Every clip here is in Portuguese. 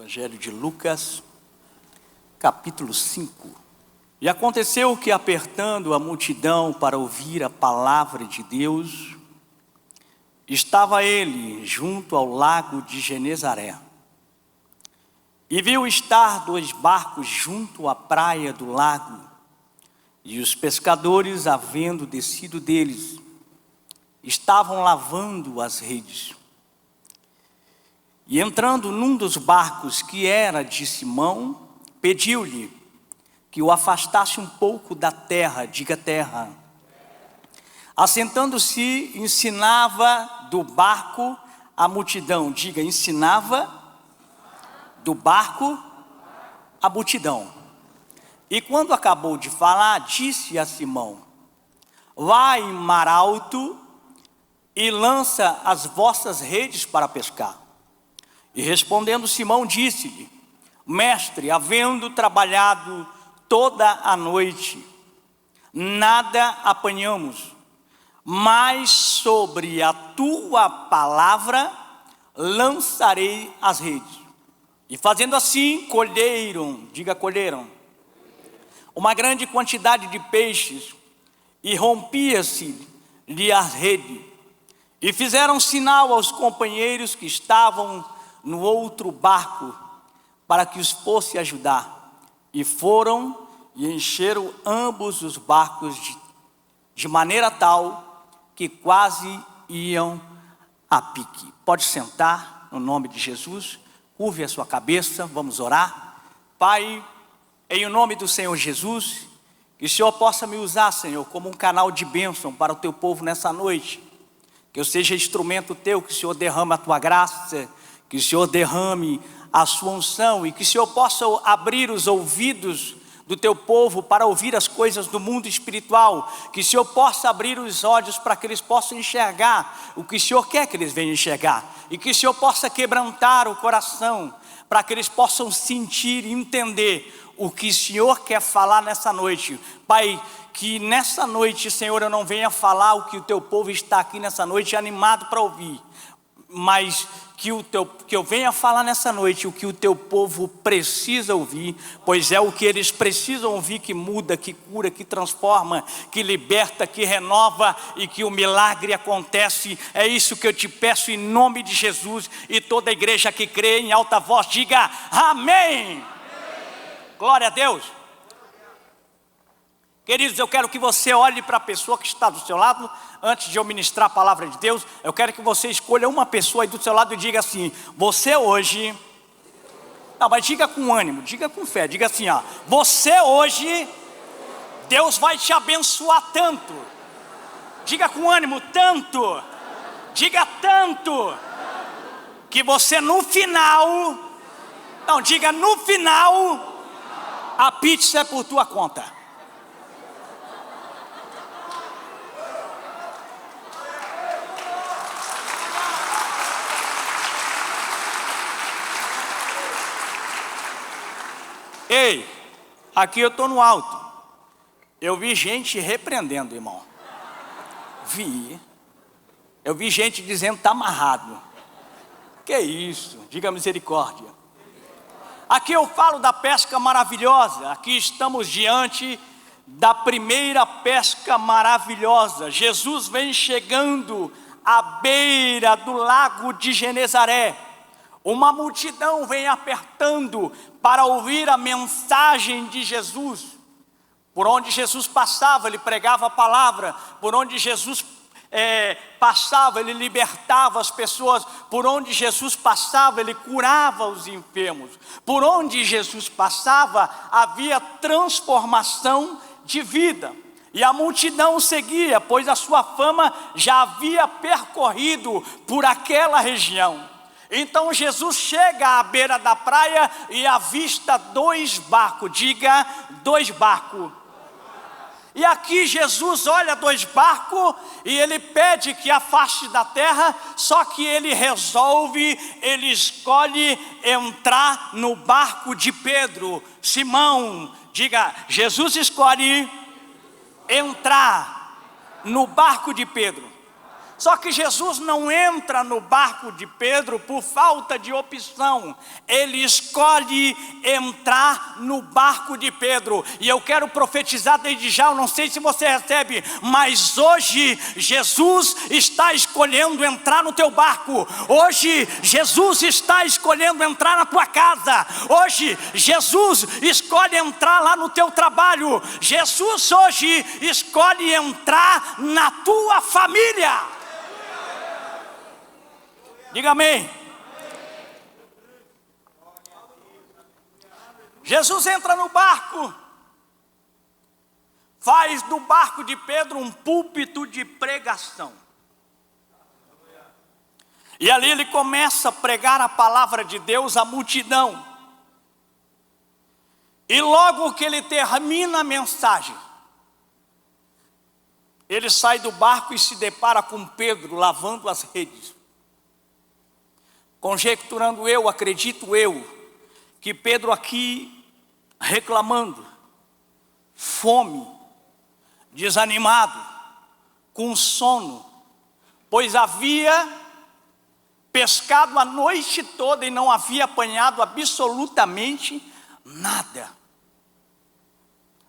Evangelho de Lucas, capítulo 5. E aconteceu que, apertando a multidão para ouvir a palavra de Deus, estava ele junto ao lago de Genezaré. E viu estar 2 barcos junto à praia do lago, e os pescadores, havendo descido deles, estavam lavando as redes. E entrando num dos barcos, que era de Simão, pediu-lhe que o afastasse um pouco da terra, diga terra. Assentando-se, ensinava do barco a multidão, diga ensinava do barco a multidão. E quando acabou de falar, disse a Simão: vai em mar alto e lança as vossas redes para pescar. E respondendo Simão, disse-lhe: mestre, havendo trabalhado toda a noite, nada apanhamos, mas sobre a tua palavra lançarei as redes. E fazendo assim, colheram, diga colheram, uma grande quantidade de peixes, e rompia-se-lhe a rede. E fizeram sinal aos companheiros que estavam no outro barco, para que os fosse ajudar. E foram e encheram ambos os barcos de maneira tal que quase iam a pique. Pode sentar, no nome de Jesus. Curve a sua cabeça, vamos orar. Pai, em nome do Senhor Jesus, que o Senhor possa me usar, Senhor, como um canal de bênção para o teu povo nessa noite. Que eu seja instrumento teu, que o Senhor derrame a tua graça, que o Senhor derrame a sua unção, e que o Senhor possa abrir os ouvidos do teu povo para ouvir as coisas do mundo espiritual, que o Senhor possa abrir os olhos para que eles possam enxergar o que o Senhor quer que eles venham enxergar, e que o Senhor possa quebrantar o coração, para que eles possam sentir e entender o que o Senhor quer falar nessa noite. Pai, que nessa noite, Senhor, eu não venha falar o que o teu povo está aqui nessa noite animado para ouvir, mas que eu venha falar nessa noite o que o teu povo precisa ouvir, pois é o que eles precisam ouvir que muda, que cura, que transforma, que liberta, que renova e que o milagre acontece. É isso que eu te peço em nome de Jesus, e toda a igreja que crê em alta voz diga amém. Glória a Deus. Queridos, eu quero que você olhe para a pessoa que está do seu lado. Antes de eu ministrar a palavra de Deus, eu quero que você escolha uma pessoa aí do seu lado e diga assim: você hoje, não, mas diga com ânimo, diga com fé, diga assim, ó, você hoje, Deus vai te abençoar tanto. Diga com ânimo, tanto, diga tanto, que você no final, não, diga no final, a pizza é por tua conta. Ei, aqui eu estou no alto. Eu vi gente repreendendo, irmão. Eu vi gente dizendo está amarrado. Que isso? Diga misericórdia. Aqui eu falo da pesca maravilhosa. Aqui estamos diante da primeira pesca maravilhosa. Jesus vem chegando à beira do lago de Genezaré. Uma multidão vem apertando para ouvir a mensagem de Jesus. Por onde Jesus passava, ele pregava a palavra. Por onde Jesus passava, ele libertava as pessoas. Por onde Jesus passava, ele curava os enfermos. Por onde Jesus passava, havia transformação de vida. E a multidão seguia, pois a sua fama já havia percorrido por aquela região. Então Jesus chega à beira da praia e avista 2 barcos, diga 2 barcos. E aqui Jesus olha 2 barcos e ele pede que afaste da terra, só que ele escolhe entrar no barco de Pedro. Simão, diga, Jesus escolhe entrar no barco de Pedro. Só que Jesus não entra no barco de Pedro por falta de opção. Ele escolhe entrar no barco de Pedro. E eu quero profetizar desde já, eu não sei se você recebe, mas hoje Jesus está escolhendo entrar no teu barco. Hoje Jesus está escolhendo entrar na tua casa. Hoje Jesus escolhe entrar lá no teu trabalho. Jesus hoje escolhe entrar na tua família. Diga amém. Jesus entra no barco, faz do barco de Pedro um púlpito de pregação. E ali ele começa a pregar a palavra de Deus à multidão. E logo que ele termina a mensagem, ele sai do barco e se depara com Pedro lavando as redes. Conjecturando eu, acredito eu, que Pedro aqui reclamando, fome, desanimado, com sono, pois havia pescado a noite toda e não havia apanhado absolutamente nada.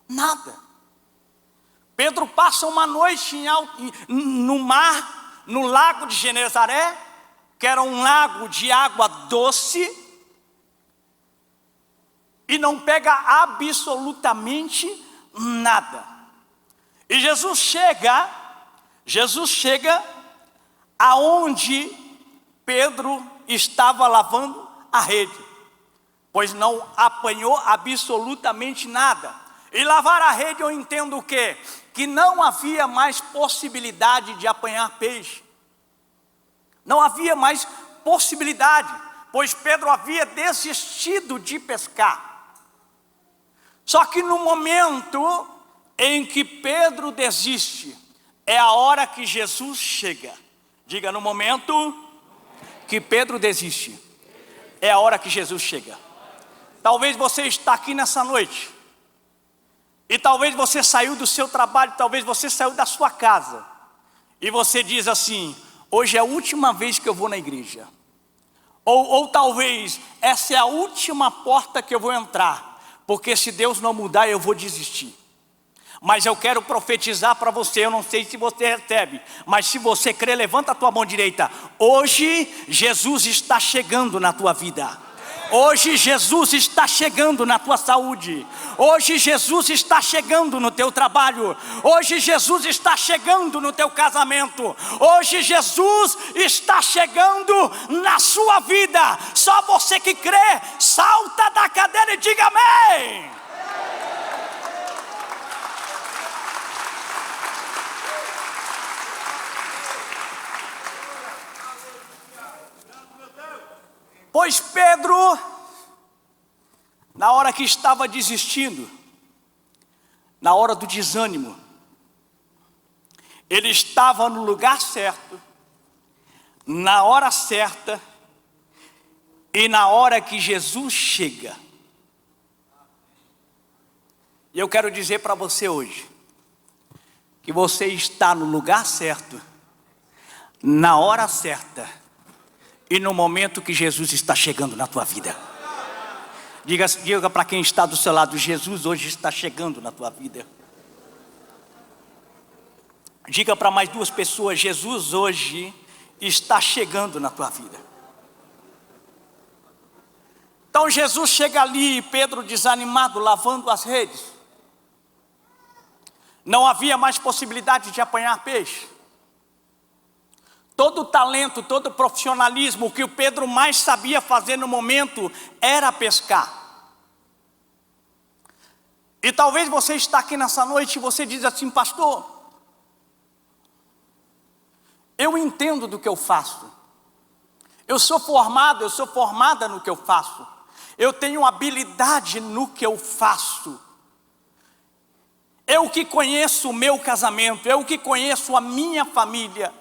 Nada. Pedro passa uma noite no mar, no lago de Genezaré, que era um lago de água doce, e não pega absolutamente nada. E Jesus chega aonde Pedro estava lavando a rede, pois não apanhou absolutamente nada. E lavar a rede eu entendo o quê? Que não havia mais possibilidade de apanhar peixe. Não havia mais possibilidade, pois Pedro havia desistido de pescar. Só que no momento em que Pedro desiste, é a hora que Jesus chega. Diga, no momento que Pedro desiste, é a hora que Jesus chega. Talvez você está aqui nessa noite, e talvez você saiu do seu trabalho, talvez você saiu da sua casa, e você diz assim: hoje é a última vez que eu vou na igreja. Ou talvez essa é a última porta que eu vou entrar, porque se Deus não mudar eu vou desistir. Mas eu quero profetizar para você, eu não sei se você recebe, mas se você crê, levanta a tua mão direita. Hoje Jesus está chegando na tua vida. Hoje Jesus está chegando na tua saúde. Hoje Jesus está chegando no teu trabalho. Hoje Jesus está chegando no teu casamento. Hoje Jesus está chegando na sua vida. Só você que crê, salta da cadeira e diga amém. Pois Pedro, na hora que estava desistindo, na hora do desânimo, ele estava no lugar certo, na hora certa, e na hora que Jesus chega. E eu quero dizer para você hoje, que você está no lugar certo, na hora certa, e no momento que Jesus está chegando na tua vida. Diga para quem está do seu lado: Jesus hoje está chegando na tua vida. Diga para mais duas pessoas: Jesus hoje está chegando na tua vida. Então Jesus chega ali, Pedro desanimado, lavando as redes. Não havia mais possibilidade de apanhar peixe. Todo o talento, todo o profissionalismo, o que o Pedro mais sabia fazer no momento era pescar. E talvez você está aqui nessa noite e você diz assim: pastor, eu entendo do que eu faço. Eu sou formado, eu sou formada no que eu faço. Eu tenho habilidade no que eu faço. Eu que conheço o meu casamento, eu que conheço a minha família.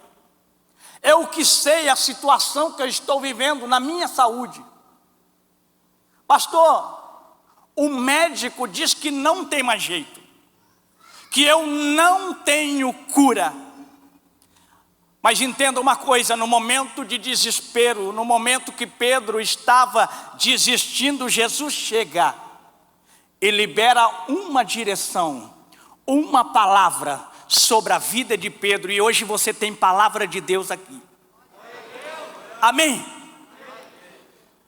Eu que sei a situação que eu estou vivendo na minha saúde. Pastor, o médico diz que não tem mais jeito, que eu não tenho cura. Mas entenda uma coisa, no momento de desespero, no momento que Pedro estava desistindo, Jesus chega e libera uma direção, uma palavra sobre a vida de Pedro. E hoje você tem palavra de Deus aqui. Amém?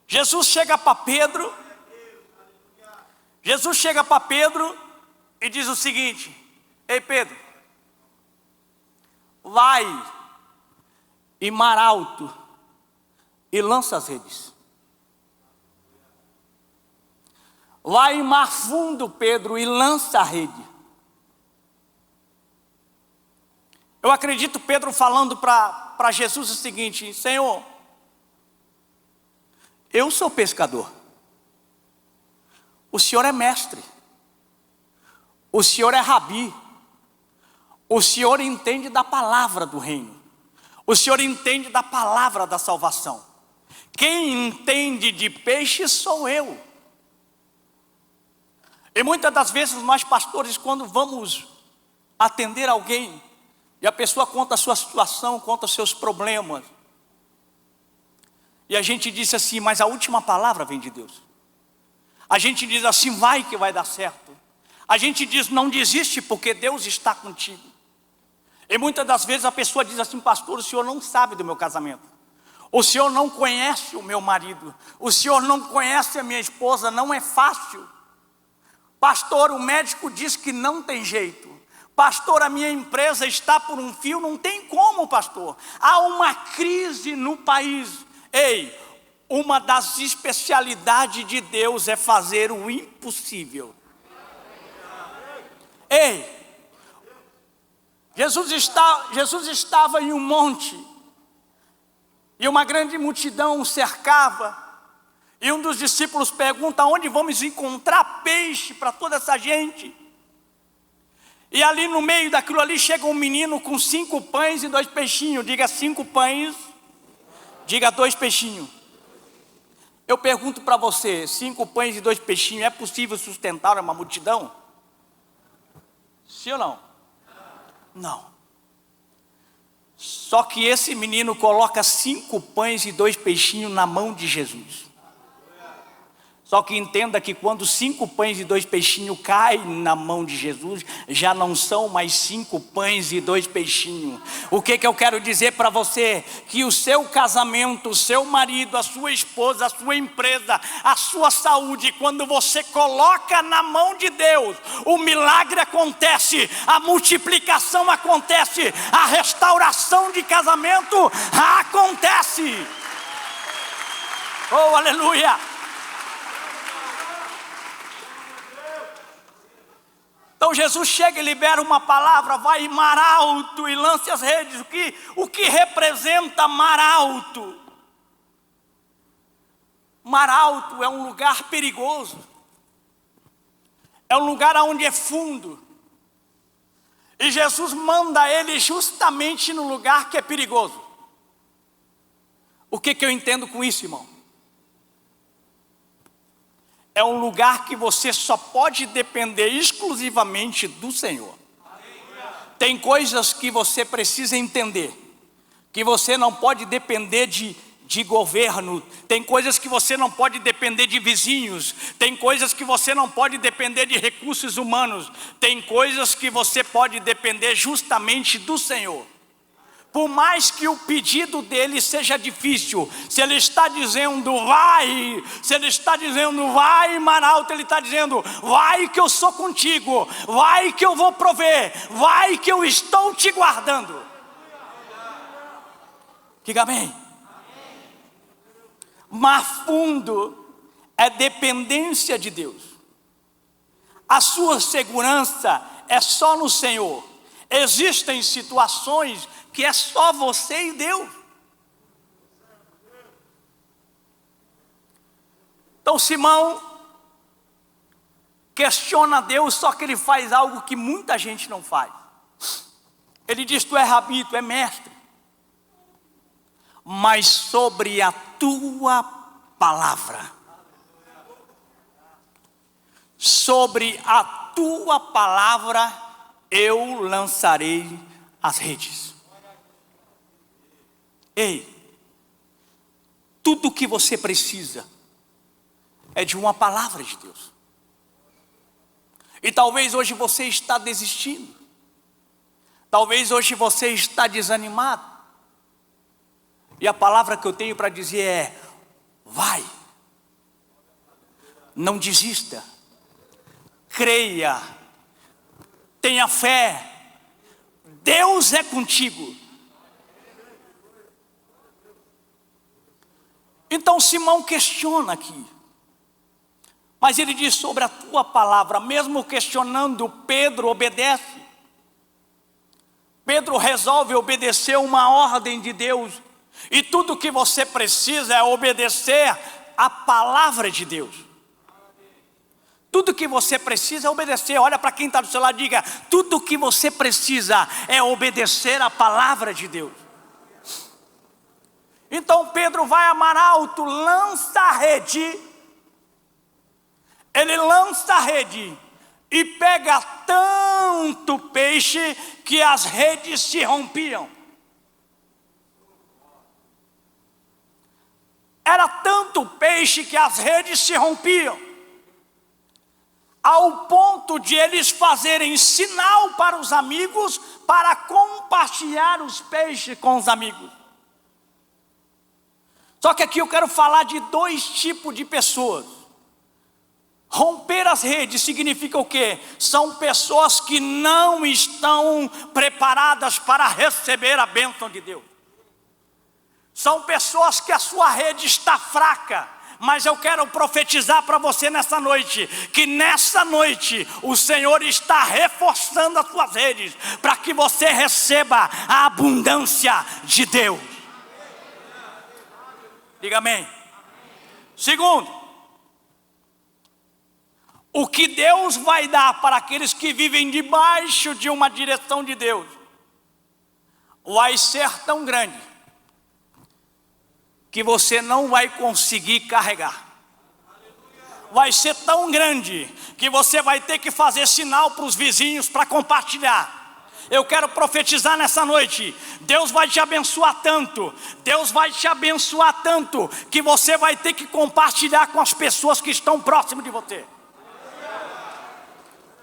Jesus chega para Pedro. Jesus chega para Pedro e diz o seguinte: ei Pedro, vai em mar alto e lança as redes. Vai em mar fundo, Pedro, e lança a rede. Eu acredito Pedro falando para Jesus o seguinte: Senhor, eu sou pescador, o Senhor é mestre, o Senhor é rabi, o Senhor entende da palavra do reino, o Senhor entende da palavra da salvação. Quem entende de peixe sou eu. E muitas das vezes nós pastores, quando vamos atender alguém, e a pessoa conta a sua situação, conta os seus problemas, e a gente diz assim, mas a última palavra vem de Deus. A gente diz assim, vai que vai dar certo. A gente diz, não desiste porque Deus está contigo. E muitas das vezes a pessoa diz assim, pastor, o senhor não sabe do meu casamento. O senhor não conhece o meu marido. O senhor não conhece a minha esposa, não é fácil. Pastor, o médico diz que não tem jeito. Pastor, a minha empresa está por um fio, não tem como, pastor. Há uma crise no país. Ei, uma das especialidades de Deus é fazer o impossível. Ei, Jesus estava em um monte, e uma grande multidão o cercava, e um dos discípulos pergunta, onde vamos encontrar peixe para toda essa gente? E ali no meio daquilo ali chega um menino com 5 pães e 2 peixinhos. Diga 5 pães, diga 2 peixinhos. Eu pergunto para você, 5 pães e 2 peixinhos, é possível sustentar uma multidão? Sim ou não? Não. Só que esse menino coloca 5 pães e 2 peixinhos na mão de Jesus. Só que entenda que quando 5 pães e 2 peixinhos caem na mão de Jesus, já não são mais 5 pães e 2 peixinhos. O que eu quero dizer para você? Que o seu casamento, o seu marido, a sua esposa, a sua empresa, a sua saúde, quando você coloca na mão de Deus, o milagre acontece, a multiplicação acontece, a restauração de casamento acontece. Oh, aleluia! Então Jesus chega e libera uma palavra, vai em mar alto e lance as redes. O que representa mar alto? Mar alto é um lugar perigoso. É um lugar onde é fundo. E Jesus manda ele justamente no lugar que é perigoso. O que eu entendo com isso, irmão? É um lugar que você só pode depender exclusivamente do Senhor. Tem coisas que você precisa entender, que você não pode depender de governo. Tem coisas que você não pode depender de vizinhos. Tem coisas que você não pode depender de recursos humanos. Tem coisas que você pode depender justamente do Senhor. Por mais que o pedido dele seja difícil, se ele está dizendo vai, se ele está dizendo vai mar alto, ele está dizendo vai que eu sou contigo, vai que eu vou prover, vai que eu estou te guardando. Diga amém. Mar fundo é dependência de Deus. A sua segurança é só no Senhor. Existem situações que é só você e Deus. Então Simão questiona Deus, só que ele faz algo que muita gente não faz. Ele diz, tu é rabi, tu é mestre, mas sobre a tua palavra, sobre a tua palavra eu lançarei as redes. Ei, tudo o que você precisa é de uma palavra de Deus. E talvez hoje você está desistindo. Talvez hoje você está desanimado. E a palavra que eu tenho para dizer é: vai. Não desista. Creia. Tenha fé. Deus é contigo. Então Simão questiona aqui. Mas ele diz: sobre a tua palavra. Mesmo questionando, Pedro obedece. Pedro resolve obedecer uma ordem de Deus. E tudo que você precisa é obedecer a palavra de Deus. Tudo que você precisa é obedecer. Olha para quem está do seu lado e diga: tudo que você precisa é obedecer a palavra de Deus. Então Pedro vai a mar alto, lança a rede. Ele lança a rede e pega tanto peixe que as redes se rompiam. Era tanto peixe que as redes se rompiam, ao ponto de eles fazerem sinal para os amigos para compartilhar os peixes com os amigos. Só que aqui eu quero falar de dois tipos de pessoas. Romper as redes significa o quê? São pessoas que não estão preparadas para receber a bênção de Deus. São pessoas que a sua rede está fraca. Mas eu quero profetizar para você nessa noite, que nessa noite o Senhor está reforçando as suas redes, para que você receba a abundância de Deus. Diga amém. Segundo, o que Deus vai dar para aqueles que vivem debaixo de uma direção de Deus vai ser tão grande que você não vai conseguir carregar. Vai ser tão grande que você vai ter que fazer sinal para os vizinhos para compartilhar. Eu quero profetizar nessa noite: Deus vai te abençoar tanto, Deus vai te abençoar tanto, que você vai ter que compartilhar com as pessoas que estão próximas de você.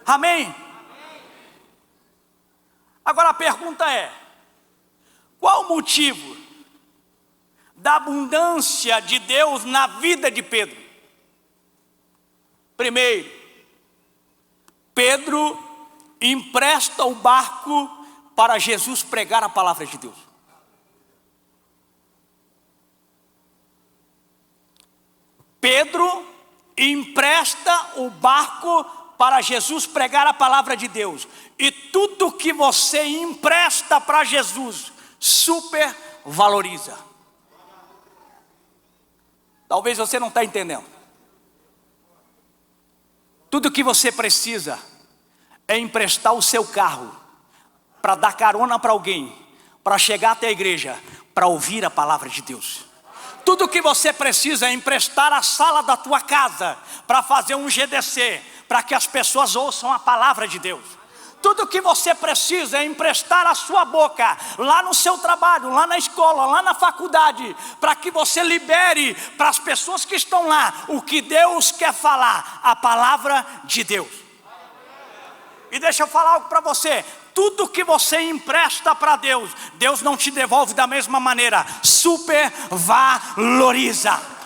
Amém? Agora a pergunta é: qual o motivo da abundância de Deus na vida de Pedro? Primeiro, Pedro empresta o barco para Jesus pregar a palavra de Deus. Pedro empresta o barco para Jesus pregar a palavra de Deus. E tudo que você empresta para Jesus, supervaloriza. Talvez você não está entendendo. Tudo que você precisa é emprestar o seu carro para dar carona para alguém, para chegar até a igreja, para ouvir a palavra de Deus. Tudo que você precisa é emprestar a sala da tua casa para fazer um GDC, para que as pessoas ouçam a palavra de Deus. Tudo que você precisa é emprestar a sua boca, lá no seu trabalho, lá na escola, lá na faculdade, para que você libere para as pessoas que estão lá o que Deus quer falar, a palavra de Deus. E deixa eu falar algo para você: tudo que você empresta para Deus, Deus não te devolve da mesma maneira, supervaloriza.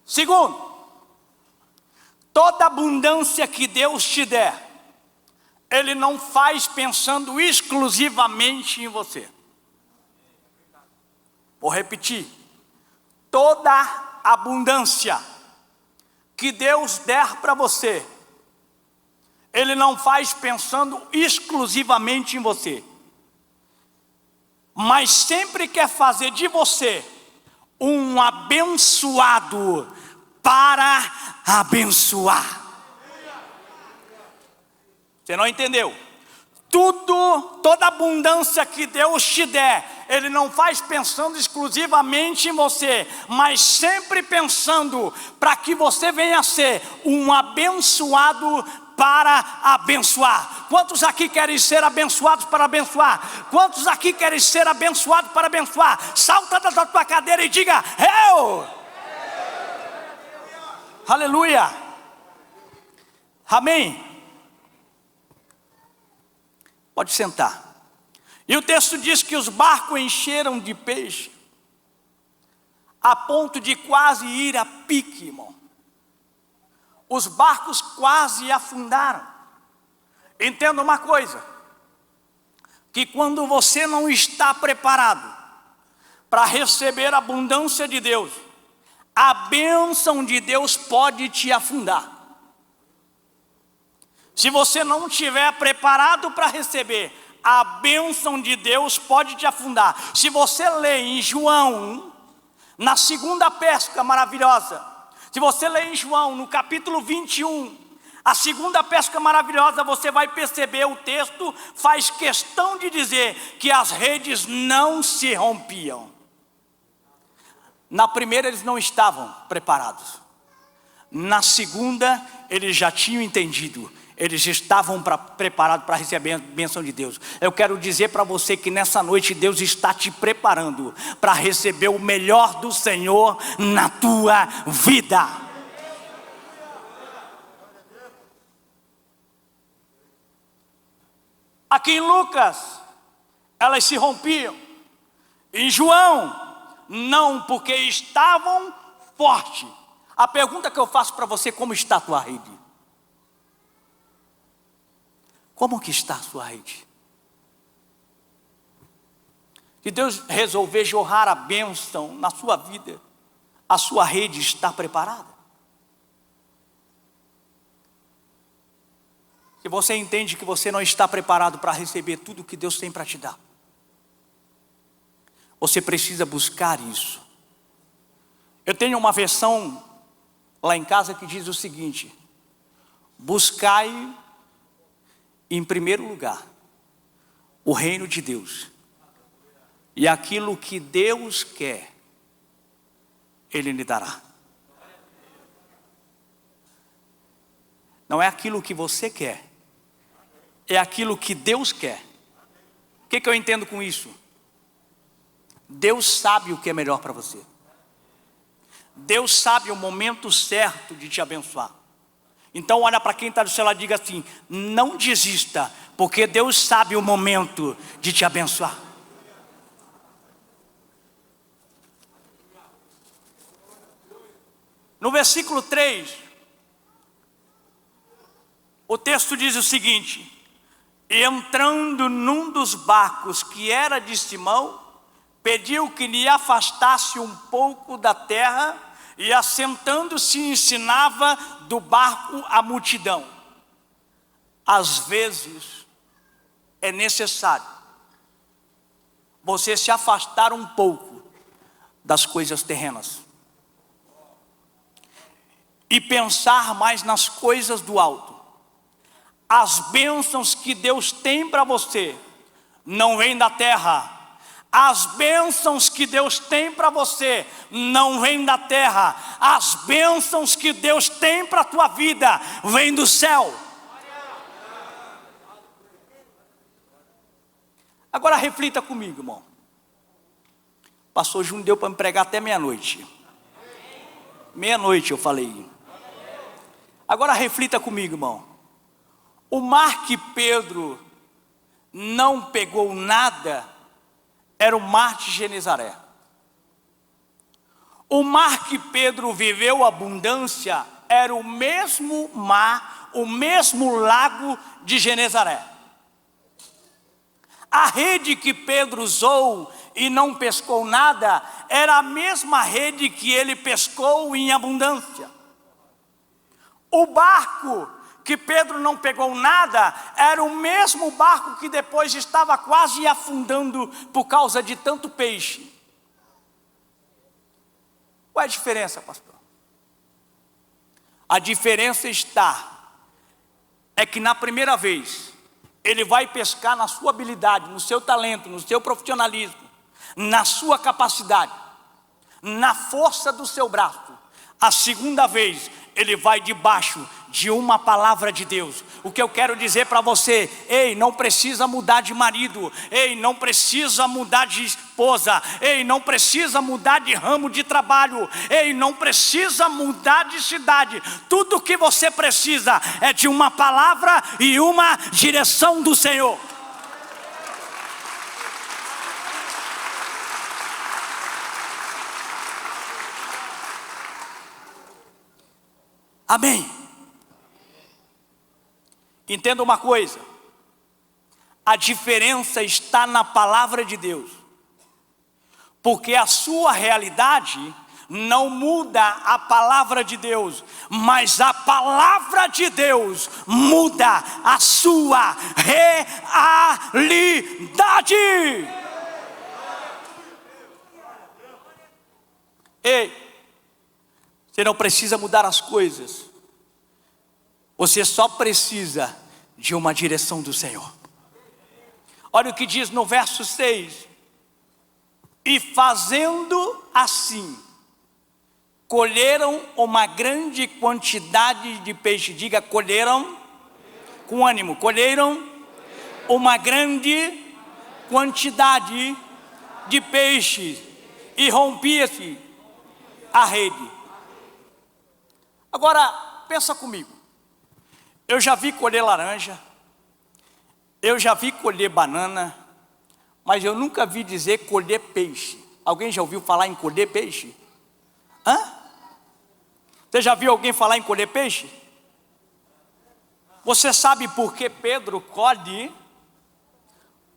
Segundo, toda abundância que Deus te der, Ele não faz pensando exclusivamente em você. Vou repetir: toda abundância que Deus der para você, Ele não faz pensando exclusivamente em você, mas sempre quer fazer de você um abençoado para abençoar. Você não entendeu? Toda abundância que Deus te der, Ele não faz pensando exclusivamente em você, mas sempre pensando para que você venha a ser um abençoado para abençoar. Quantos aqui querem ser abençoados para abençoar? Quantos aqui querem ser abençoados para abençoar? Salta da tua cadeira e diga: eu! Aleluia! Amém? Pode sentar. E o texto diz que os barcos encheram de peixe, a ponto de quase ir a pique, irmão. Os barcos quase afundaram. Entenda uma coisa, que quando você não está preparado para receber a abundância de Deus, a bênção de Deus pode te afundar. Se você não estiver preparado para receber, a bênção de Deus pode te afundar. Se você ler em João, na segunda pesca maravilhosa, se você ler em João, no capítulo 21, a segunda pesca maravilhosa, você vai perceber, o texto faz questão de dizer que as redes não se rompiam. Na primeira eles não estavam preparados. Na segunda eles já tinham entendido. Eles estavam preparados para receber a bênção de Deus. Eu quero dizer para você que nessa noite Deus está te preparando para receber o melhor do Senhor na tua vida. Aqui em Lucas, elas se rompiam. Em João, não, porque estavam fortes. A pergunta que eu faço para você: como está a tua rede? Como que está a sua rede? Se Deus resolver jorrar a bênção na sua vida, a sua rede está preparada? Se você entende que você não está preparado para receber tudo que Deus tem para te dar, você precisa buscar isso. Eu tenho uma versão lá em casa que diz o seguinte: buscai em primeiro lugar o reino de Deus, e aquilo que Deus quer, Ele lhe dará. Não é aquilo que você quer, é aquilo que Deus quer. O que eu entendo com isso? Deus sabe o que é melhor para você. Deus sabe o momento certo de te abençoar. Então olha para quem está do seu lado e diga assim: não desista, porque Deus sabe o momento de te abençoar. No versículo 3, o texto diz o seguinte: e entrando num dos barcos que era de Simão, pediu que lhe afastasse um pouco da terra, e assentando-se ensinava do barco a multidão. Às vezes é necessário você se afastar um pouco das coisas terrenas e pensar mais nas coisas do alto. As bênçãos que Deus tem para você não vêm da terra. As bênçãos que Deus tem para você não vêm da terra. As bênçãos que Deus tem para a tua vida vêm do céu. Agora reflita comigo, irmão. Pastor Júnior deu para me pregar até meia-noite. Meia-noite eu falei. Agora reflita comigo, irmão. O mar que Pedro não pegou nada era o mar de Genezaré. O mar que Pedro viveu abundância era o mesmo mar, o mesmo lago de Genezaré. A rede que Pedro usou e não pescou nada era a mesma rede que ele pescou em abundância. O barco que Pedro não pegou nada era o mesmo barco que depois estava quase afundando por causa de tanto peixe. Qual é a diferença, pastor? A diferença é que na primeira vez ele vai pescar na sua habilidade, no seu talento, no seu profissionalismo, na sua capacidade, na força do seu braço. A segunda vez ele vai debaixo de uma palavra de Deus, O que eu quero dizer para você: ei, não precisa mudar de marido, ei, não precisa mudar de esposa, ei, não precisa mudar de ramo de trabalho, ei, não precisa mudar de cidade. Tudo que você precisa é de uma palavra e uma direção do Senhor. Amém. Entenda uma coisa: a diferença está na palavra de Deus, porque a sua realidade não muda a palavra de Deus, mas a palavra de Deus muda a sua realidade. Ei, você não precisa mudar as coisas, você só precisa de uma direção do Senhor. Olha o que diz no verso 6: e fazendo assim, colheram uma grande quantidade de peixe. Diga, colheram, com ânimo, colheram uma grande quantidade de peixes, e rompia-se a rede. Agora, pensa comigo. Eu já vi colher laranja, eu já vi colher banana, mas eu nunca vi dizer colher peixe. Alguém já ouviu falar em colher peixe? Hã? Você já viu alguém falar em colher peixe? Você sabe por que Pedro colhe?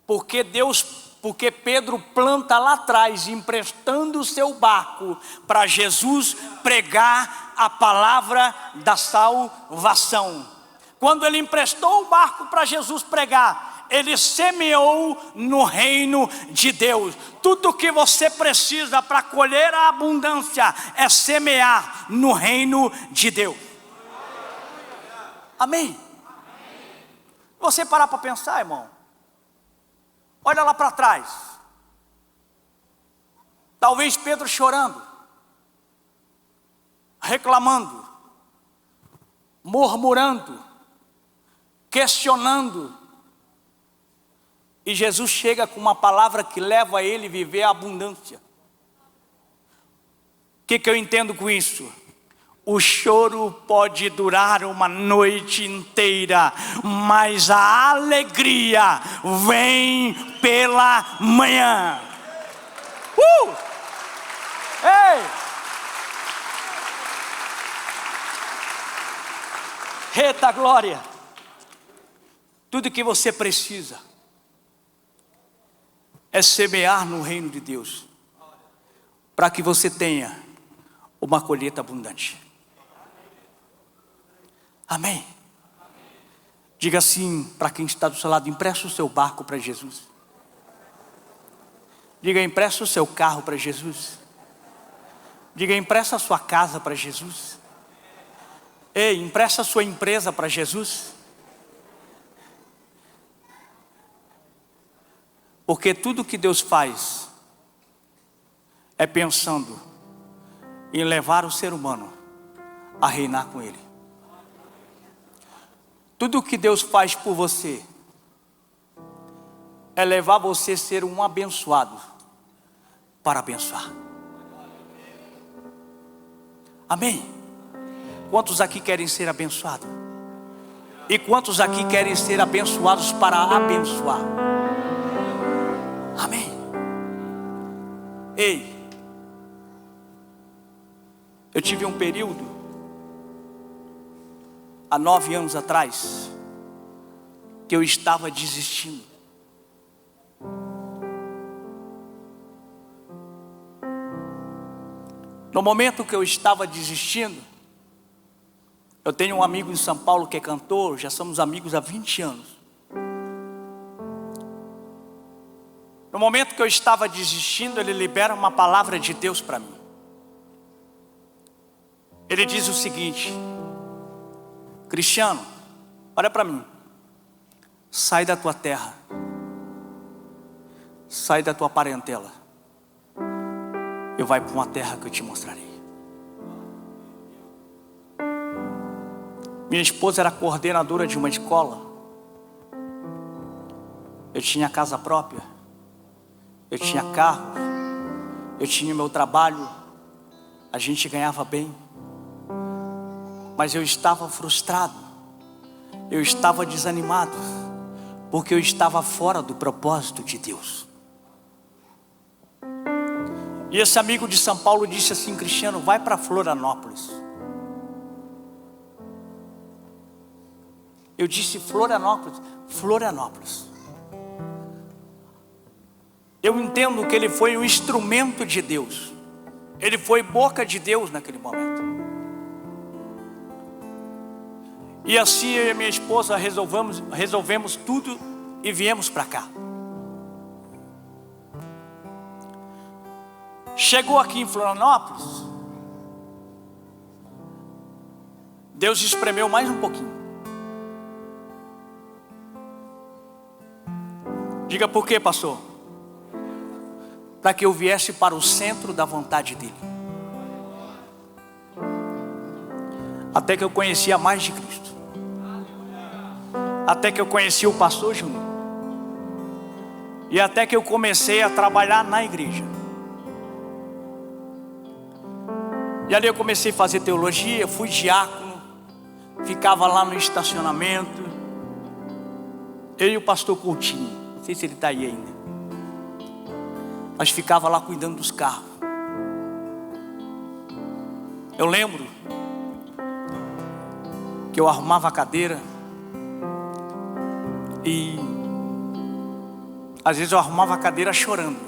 Porque Pedro planta lá atrás, emprestando o seu barco para Jesus pregar a palavra da salvação. Quando ele emprestou o barco para Jesus pregar, ele semeou no reino de Deus. Tudo que você precisa para colher a abundância é semear no reino de Deus. Amém? Você parar para pensar, irmão, olha lá para trás. Talvez Pedro chorando, reclamando, murmurando, questionando, e Jesus chega com uma palavra que leva a ele a viver a abundância. O que eu entendo com isso? O choro pode durar uma noite inteira, mas a alegria vem pela manhã. Ei! Eita glória! Tudo que você precisa é semear no reino de Deus, para que você tenha uma colheita abundante. Amém? Diga assim para quem está do seu lado: empresta o seu barco para Jesus. Diga, empresta o seu carro para Jesus. Diga, empresta a sua casa para Jesus. Ei, empresta a sua empresa para Jesus. Porque tudo que Deus faz é pensando em levar o ser humano a reinar com Ele. Tudo que Deus faz por você é levar você a ser um abençoado para abençoar. Amém? Quantos aqui querem ser abençoados? E quantos aqui querem ser abençoados para abençoar? Amém? Ei, eu tive um período há 9 anos atrás que eu estava desistindo. No momento que eu estava desistindo, eu tenho um amigo em São Paulo que é cantor, já somos amigos há 20 anos. No momento que eu estava desistindo, ele libera uma palavra de Deus para mim. Ele diz o seguinte: Cristiano, olha para mim, sai da tua terra, sai da tua parentela, e vai para uma terra que eu te mostrarei. Minha esposa era coordenadora de uma escola. Eu tinha casa própria. Eu tinha carro. Eu tinha meu trabalho. A gente ganhava bem. Mas eu estava frustrado. Eu estava desanimado. Porque eu estava fora do propósito de Deus. E esse amigo de São Paulo disse assim: Cristiano, vai para Florianópolis. Eu disse: Florianópolis? Florianópolis. Eu entendo que ele foi um instrumento de Deus. Ele foi boca de Deus naquele momento. E assim eu e minha esposa resolvemos tudo e viemos para cá. Chegou aqui em Florianópolis, Deus espremeu mais um pouquinho. Diga por quê, pastor? Para que eu viesse para o centro da vontade dele. Até que eu conhecia mais de Cristo. Até que eu conheci o pastor Júnior. E até que eu comecei a trabalhar na igreja. E ali eu comecei a fazer teologia, fui diácono, ficava lá no estacionamento. Eu e o pastor Coutinho, não sei se ele está aí ainda. Nós ficava lá cuidando dos carros. Eu lembro que eu arrumava a cadeira e às vezes eu arrumava a cadeira chorando.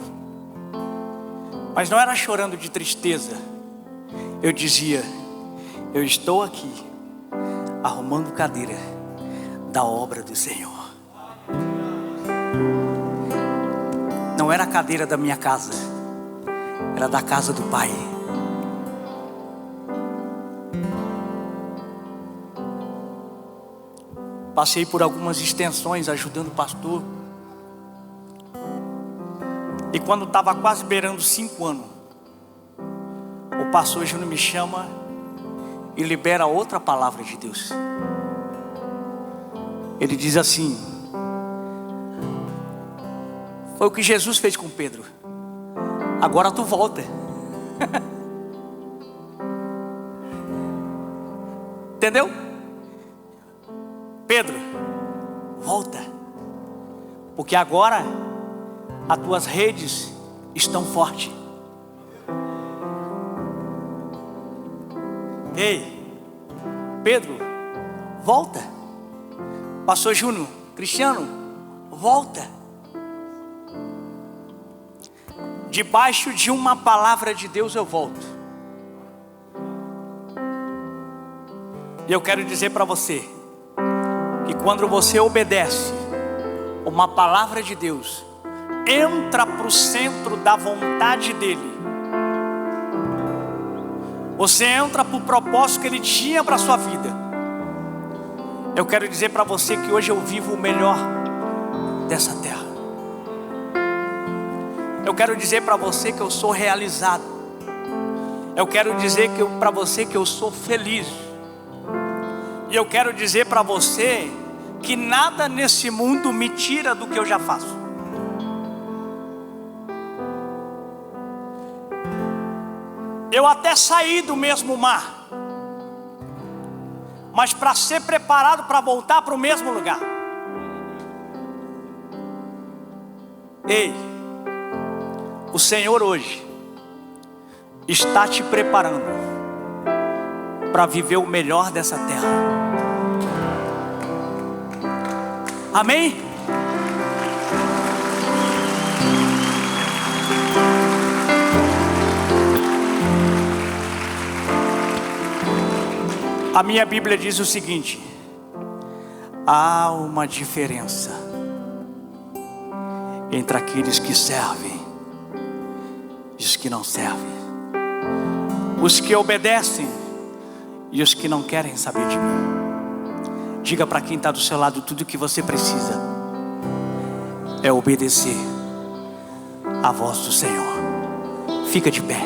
Mas não era chorando de tristeza. Eu dizia: eu estou aqui arrumando cadeira da obra do Senhor. Não era a cadeira da minha casa, era da casa do Pai. Passei por algumas extensões ajudando o pastor. E quando estava quase beirando 5 anos, o pastor Júnior me chama e libera outra palavra de Deus. Ele diz assim: foi o que Jesus fez com Pedro. Agora tu volta. Entendeu? Pedro, volta. Porque agora as tuas redes estão fortes. Ei, Pedro, volta. Pastor Júnior, Cristiano, volta. Debaixo de uma palavra de Deus eu volto. E eu quero dizer para você que quando você obedece uma palavra de Deus, entra para o centro da vontade dele, você entra para o propósito que ele tinha para a sua vida. Eu quero dizer para você que hoje eu vivo o melhor dessa terra. Eu quero dizer para você que eu sou realizado. Eu quero dizer para você que eu sou feliz. E eu quero dizer para você que nada nesse mundo me tira do que eu já faço. Eu até saí do mesmo mar, mas para ser preparado para voltar para o mesmo lugar. Ei, o Senhor hoje está te preparando para viver o melhor dessa terra. Amém? A minha Bíblia diz o seguinte: há uma diferença entre aqueles que servem e os que não servem, os que obedecem e os que não querem saber de mim. Diga para quem está do seu lado: tudo o que você precisa é obedecer à voz do Senhor. Fica de pé.